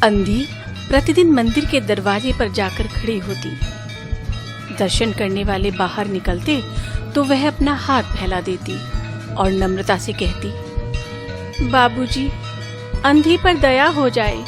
अंधी प्रतिदिन मंदिर के दरवाजे पर जाकर खड़ी होती। दर्शन करने वाले बाहर निकलते तो वह अपना हाथ फैला देती और नम्रता से कहती, बाबूजी, अंधी पर दया हो जाए।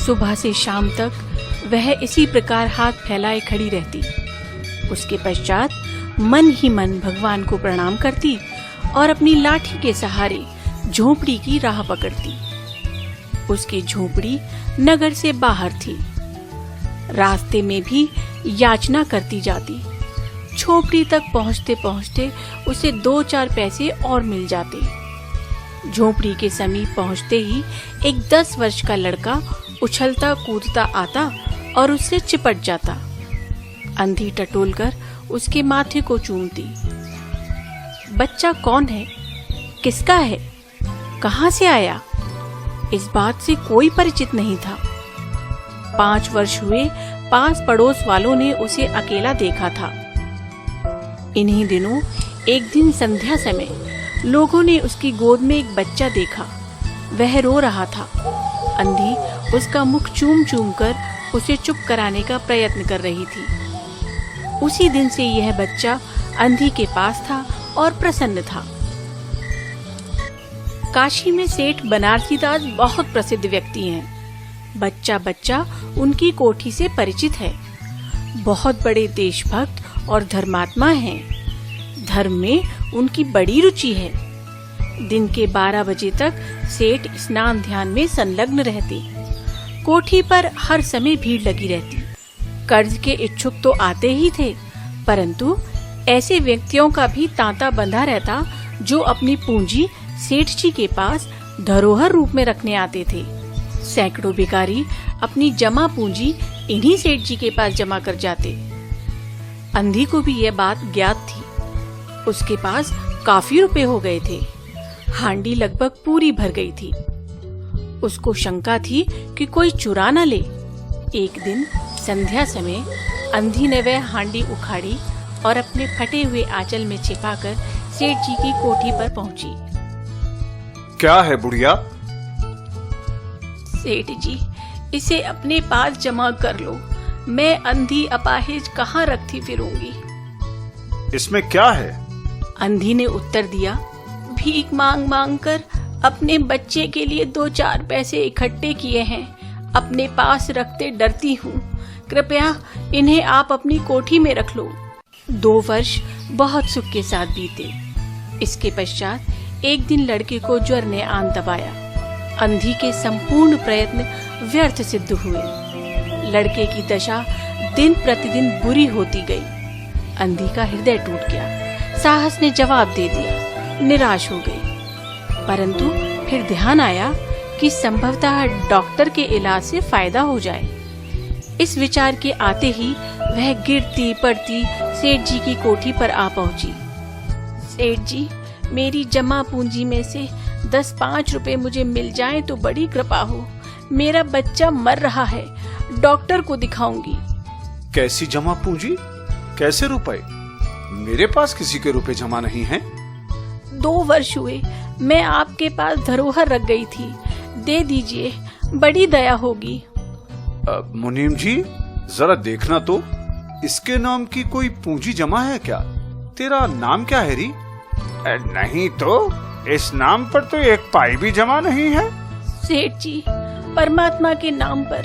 सुबह से शाम तक वह इसी प्रकार हाथ फैलाए खड़ी रहती। उसके पश्चात मन ही मन भगवान को प्रणाम करती और अपनी लाठी के सहारे झोपड़ी की राह पकड़ती। उसकी झोपड़ी नगर से बाहर थी। रास्ते में भी याचना करती जाती। झोपड़ी तक पहुंचते पहुंचते उसे 2-4 पैसे और मिल जाते। झोपड़ी के समीप पहुंचते ही एक 10 वर्ष का लड़का उछलता कूदता आता और उससे चिपट जाता। अंधी टटोलकर उसके माथे को चूमती। बच्चा कौन है, किसका है, कहां से आया, इस बात से कोई परिचित नहीं था। 5 वर्ष हुए पास पड़ोस वालों ने उसे अकेला देखा था। इन्हीं दिनों एक दिन संध्या समय लोगों ने उसकी गोद में एक बच्चा देखा। वह रो रहा था। अंधी उसका मुख चूम चूम कर उसे चुप कराने का प्रयत्न कर रही थी। उसी दिन से यह बच्चा अंधी के पास था और प्रसन्न था। काशी में सेठ बनारसी दास बहुत प्रसिद्ध व्यक्ति हैं। बच्चा बच्चा उनकी कोठी से परिचित है। बहुत बड़े देशभक्त और धर्मात्मा हैं। धर्म में उनकी बड़ी रुचि है। दिन के 12 बजे तक सेठ स्नान ध्यान में संलग्न रहते। कोठी पर हर समय भीड़ लगी रहती। कर्ज के इच्छुक तो आते ही थे, परंतु ऐसे व्यक्तियों का भी तांता बंधा रहता जो अपनी पूंजी सेठ जी के पास धरोहर रूप में रखने आते थे। सैकड़ों भिखारी अपनी जमा पूंजी इन्हीं सेठ जी के पास जमा कर जाते। अंधी को भी यह बात ज्ञात थी। उसके पास काफी रुपए हो गए थे। हांडी लगभग पूरी भर गई थी। उसको शंका थी कि कोई चुरा न ले। एक दिन संध्या समय अंधी ने वह हांडी उखाड़ी और अपने फटे हुए आंचल में छिपाकर सेठ जी की कोठी पर पहुंची। क्या है बुढ़िया? सेठ जी, इसे अपने पास जमा कर लो। मैं अंधी अपाहिज कहाँ रखती फिरूंगी। इसमें क्या है? अंधी ने उत्तर दिया, भीख मांग मांग कर अपने बच्चे के लिए 2-4 पैसे इकट्ठे किए हैं। अपने पास रखते डरती हूँ। कृपया इन्हें आप अपनी कोठी में रख लो। 2 वर्ष बहुत सुख के साथ बीते। इसके पश्चात एक दिन लड़के को ज्वर ने आन दबाया। अंधी के संपूर्ण प्रयत्न व्यर्थ सिद्ध हुए। लड़के की दशा दिन प्रतिदिन बुरी होती गई। अंधी का हृदय टूट गया। साहस ने जवाब दे दिया। निराश हो गई। परंतु फिर ध्यान आया कि संभवतः डॉक्टर के इलाज से फायदा हो जाए। इस विचार के आते ही वह गिरती पड़ती सेठ जी की कोठी पर आ पहुंची। सेठ जी, मेरी जमा पूंजी में से 10-5 रुपए मुझे मिल जाएं तो बड़ी कृपा हो। मेरा बच्चा मर रहा है। डॉक्टर को दिखाऊंगी। कैसी जमा पूंजी? कैसे रुपए? मेरे पास किसी के रुपए जमा नहीं हैं। 2 वर्ष हुए मैं आपके पास धरोहर रख गई थी। दे दीजिए, बड़ी दया होगी। मुनीम जी, जरा देखना तो, इसके नाम की कोई पूंजी जमा है क्या? तेरा नाम क्या है री? नहीं तो, इस नाम पर तो 1 पाई भी जमा नहीं है। सेठ जी, परमात्मा के नाम पर,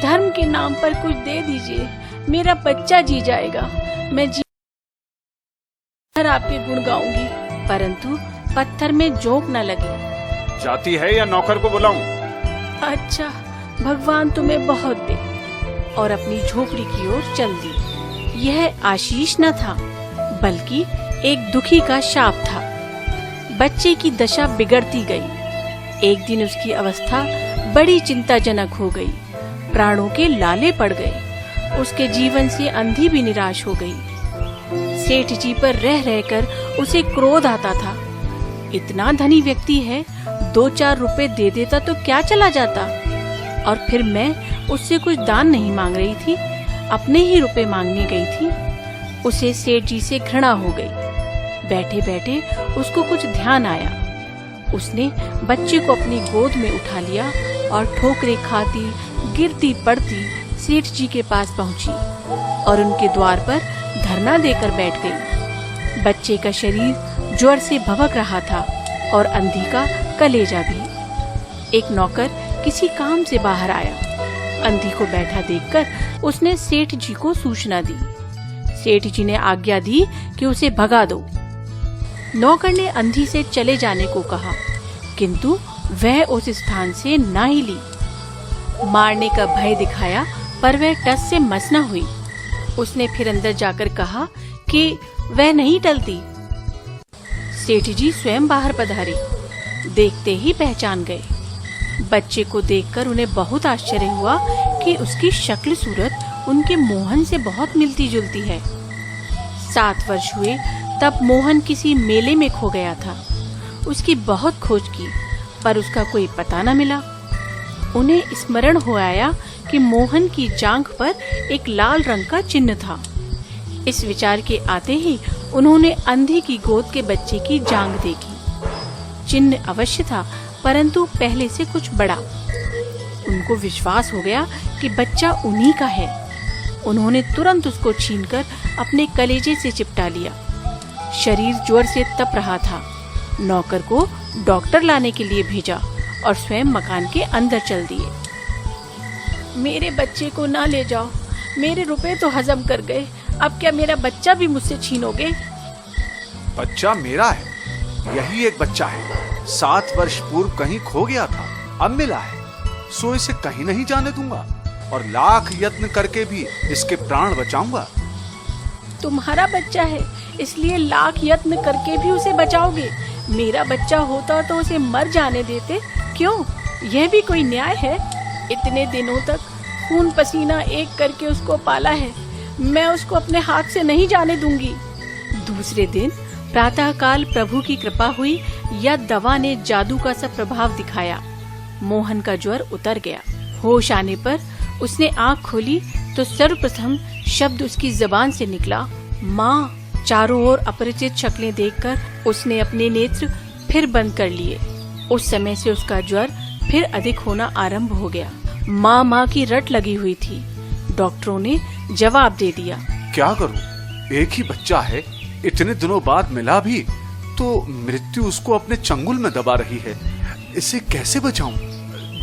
धर्म के नाम पर कुछ दे दीजिए। मेरा बच्चा जी जाएगा। मैं जी आपके गुण गाऊंगी, परंतु पत्थर में जोंक न लगे। जाती है या नौकर को बुलाऊं? अच्छा, भगवान तुम्हें बहुत दे। और अपनी झोपड़ी की ओर चल दी। यह आशीष न था, बल्कि एक दुखी का शाप था। बच्चे की दशा बिगड़ती गई। एक दिन उसकी अवस्था बड़ी चिंताजनक हो गई। प्राणों के लाले पड़ गए। उसके जीवन से अंधी भी निराश हो गई। सेठ जी पर रह रहकर उसे क्रोध आता था। इतना धनी व्यक्ति है, 2-4 रुपए दे देता तो क्या चला जाता। और फिर मैं उससे कुछ दान नहीं मांग रही थी, अपने ही रुपए मांगने गई थी। उसे सेठ जी से घृणा हो गई। बैठे बैठे उसको कुछ ध्यान आया। उसने बच्चे को अपनी गोद में उठा लिया और ठोकरें खाती गिरती पड़ती सेठ जी के पास पहुंची और उनके द्वार पर धरना देकर बैठ गई। बच्चे का शरीर ज्वर से भभक रहा था और अंधी का कलेजा भी। एक नौकर किसी काम से बाहर आया। अंधी को बैठा देखकर उसने सेठ जी को सूचना दी। सेठ जी ने आज्ञा दी कि उसे भगा दो। नौकर ने अंधी से चले जाने को कहा, किंतु वह उस स्थान से ना हिली। मारने का भय दिखाया पर वह टस से मस न हुई। उसने फिर अंदर जाकर कहा कि वह नहीं टलती। सेठ जी स्वयं बाहर पधारे, देखते ही पहचान गए। बच्चे को देखकर उन्हें बहुत आश्चर्य हुआ कि उसकी शक्ल सूरत उनके मोहन से बहुत मिलती जुलती है। 7 वर्ष हुए तब मोहन किसी मेले में खो गया था। उसकी बहुत खोज की पर उसका कोई पता न मिला। उन्हें स्मरण हो आया कि मोहन की जांघ पर एक लाल रंग का चिन्ह था। इस विचार के आते ही उन्होंने अंधी की गोद के बच्चे की जांघ देखी। चिन्ह अवश्य था परंतु पहले से कुछ बड़ा। उनको विश्वास हो गया कि बच्चा उन्हीं का है। उन्होंने तुरंत उसको छीनकर अपने कलेजे से चिपटा लिया। शरीर ज्वर से तप रहा था। नौकर को डॉक्टर लाने के लिए भेजा और स्वयं मकान के अंदर चल दिए। मेरे बच्चे को ना ले जाओ, मेरे रुपए तो हजम कर गए, अब क्या मेरा बच्चा भी मुझसे छीनोगे? बच्चा मेरा है, यही एक बच्चा है। 7 वर्ष पूर्व कहीं खो गया था, अब मिला है, सो इसे कहीं नहीं जाने दूंगा और लाख यत्न करके भी इसके प्राण बचाऊंगा। तुम्हारा बच्चा है इसलिए लाख यत्न करके भी उसे बचाओगे। मेरा बच्चा होता तो उसे मर जाने देते। क्यों, यह भी कोई न्याय है? इतने दिनों तक खून पसीना एक करके उसको पाला है, मैं उसको अपने हाथ से नहीं जाने दूंगी। दूसरे दिन प्रातःकाल प्रभु की कृपा हुई या दवा ने जादू का सा प्रभाव दिखाया। मोहन का ज्वर उतर गया। होश आने पर उसने आंख खोली तो सर्वप्रथम शब्द उसकी जबान से निकला, माँ। चारों ओर अपरिचित शक्लें देखकर उसने अपने नेत्र फिर बंद कर लिए। उस समय से उसका ज्वर फिर अधिक होना आरंभ हो गया। माँ माँ की रट लगी हुई थी। डॉक्टरों ने जवाब दे दिया, क्या करूं, एक ही बच्चा है, इतने दिनों बाद मिला भी तो मृत्यु उसको अपने चंगुल में दबा रही है, इसे कैसे बचाऊं?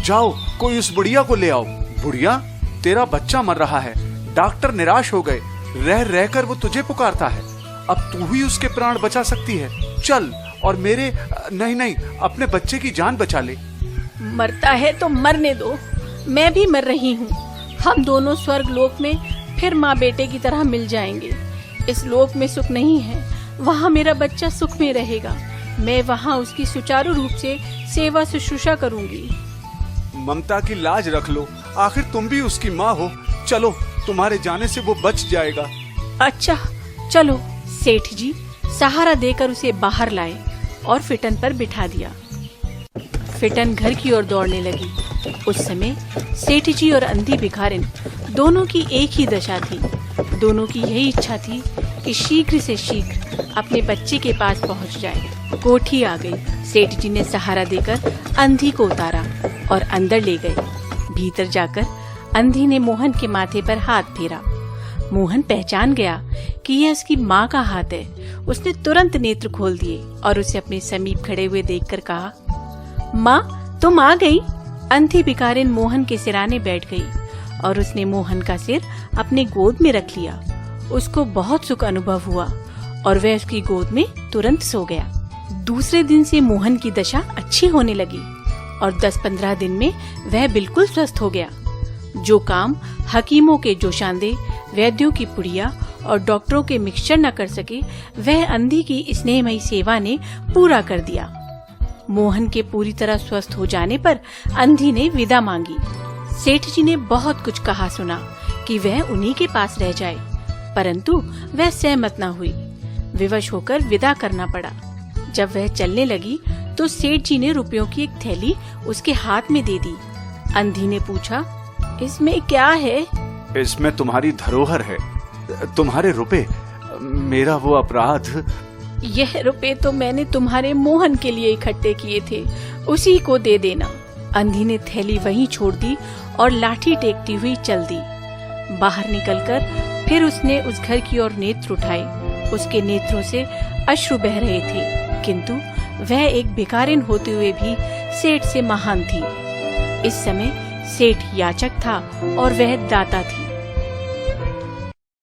जाओ कोई उस बुढ़िया को ले आओ। बुढ़िया, तेरा बच्चा मर रहा है, डॉक्टर निराश हो गए, रह रहकर वो तुझे पुकारता है, अब तू ही उसके प्राण बचा सकती है, चल और मेरे नहीं अपने बच्चे की जान बचा ले। मरता है तो मरने दो, मैं भी मर रही हूँ। हम दोनों स्वर्ग लोक में फिर माँ बेटे की तरह मिल जाएंगे। इस लोक में सुख नहीं है, वहाँ मेरा बच्चा सुख में रहेगा। मैं वहाँ उसकी सुचारू रूप से सेवा शुश्रूषा करूँगी। ममता की लाज रख लो, आखिर तुम भी उसकी माँ हो। चलो, तुम्हारे जाने से वो बच जाएगा। अच्छा चलो। सेठ जी सहारा देकर उसे बाहर लाए और फिटन पर बिठा दिया। फिटन घर की ओर दौड़ने लगी। उस समय सेठ जी और अंधी भिखारिन दोनों की एक ही दशा थी। दोनों की यही इच्छा थी कि शीघ्र से शीघ्र अपने बच्चे के पास पहुंच जाए। कोठी आ गई। सेठ जी ने सहारा देकर अंधी को उतारा और अंदर ले गए। भीतर जाकर अंधी ने मोहन के माथे पर हाथ फेरा। मोहन पहचान गया कि यह उसकी माँ का हाथ है। उसने तुरंत नेत्र खोल दिए और उसे अपने समीप खड़े हुए देखकर कहा, माँ तुम आ गई। अंधी भिखारिन मोहन के सिराने बैठ गई और उसने मोहन का सिर अपने गोद में रख लिया। उसको बहुत सुख अनुभव हुआ और वह उसकी गोद में तुरंत सो गया। दूसरे दिन से मोहन की दशा अच्छी होने लगी और 10-15 दिन में वह बिल्कुल स्वस्थ हो गया। जो काम हकीमों के जोशांदे, वैद्यों की पुड़िया और डॉक्टरों के मिक्सचर न कर सके, वह अंधी की स्नेहमयी सेवा ने पूरा कर दिया। मोहन के पूरी तरह स्वस्थ हो जाने पर अंधी ने विदा मांगी। सेठ जी ने बहुत कुछ कहा सुना कि वह उन्हीं के पास रह जाए, परंतु वह सहमत न हुई। विवश होकर विदा करना पड़ा। जब वह चलने लगी तो सेठ जी ने रुपयों की एक थैली उसके हाथ में दे दी। अंधी ने पूछा, इसमें क्या है? इसमें तुम्हारी धरोहर है, तुम्हारे रुपए, मेरा वो अपराध। यह रुपए तो मैंने तुम्हारे मोहन के लिए इकट्ठे किए थे, उसी को दे देना। अंधी ने थैली वहीं छोड़ दी और लाठी टेकती हुई चल दी। बाहर निकलकर फिर उसने उस घर की ओर नेत्र उठाए। उसके नेत्रों से अश्रु बह रहे थे, किंतु वह एक भिखारिन होते हुए भी सेठ से महान थी। इस समय सेठ याचक था और वह दाता थी।